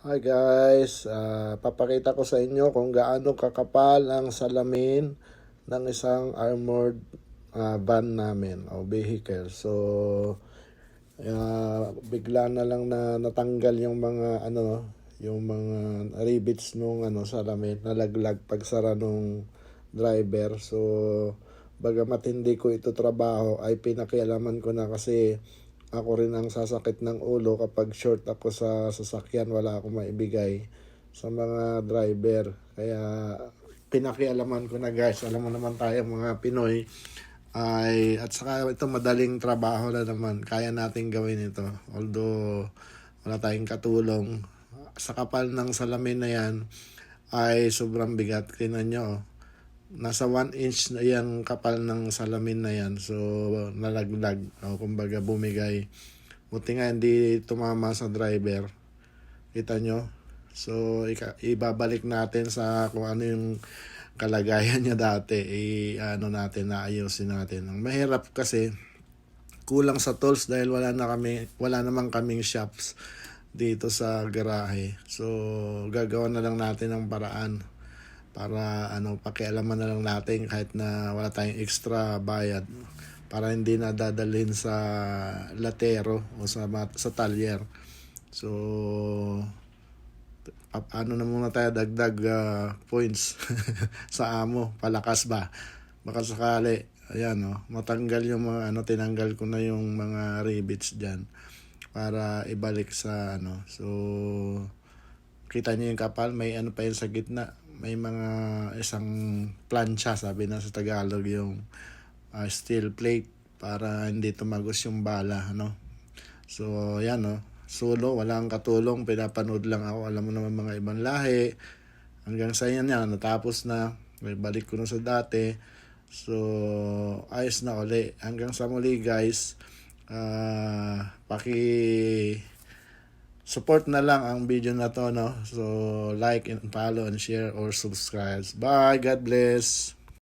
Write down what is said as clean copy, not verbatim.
Hi guys, papakita ko sa inyo kung gaano kakapal ang salamin ng isang armored van namin o vehicle. So, bigla na lang na natanggal yung mga yung mga rivets nung salamin, nalaglag pagsara nung driver. So, bagamat hindi ko ito trabaho ay pinakialaman ko na kasi ako rin ang sasakit ng ulo kapag short ako sa sasakyan, wala akong maibigay sa mga driver. Kaya pinakialaman ko na guys, alam mo naman tayo mga Pinoy ay at saka ito madaling trabaho na naman, kaya nating gawin ito. Although wala tayong katulong, sa kapal ng salamin na yan ay sobrang bigat. Tingnan nyo, nasa 1 inch na yung kapal ng salamin na yan. So, nalaglag. O, kumbaga, bumigay. Buti nga hindi tumama sa driver. Kita nyo? So, ibabalik natin sa kung ano yung kalagayan niya dati. Natin, naayusin natin. Ang mahirap kasi, kulang sa tools dahil wala naman kaming shops dito sa garahe. So, gagawa na lang natin ng paraan para pakialaman na lang natin kahit na wala tayong extra bayad para hindi na dadalhin sa latero o sa talyer. So na muna tayo, dagdag points sa amo, palakas ba, baka sakali matanggal yung mga tinanggal ko na yung mga rivets diyan para ibalik sa so kita niyo yung kapal, may pa yun sa gitna, may mga isang plancha, sabi na sa Tagalog, yung steel plate para hindi tumagos yung bala, So yan, solo, walang katulong, pinapanood lang ako. Alam mo naman mga ibang lahi, hanggang sa yan natapos na, may balik ko na sa dati. So ayos na uli. Hanggang sa muli guys, support na lang ang video na to, So like and follow and share or subscribe. Bye, God bless.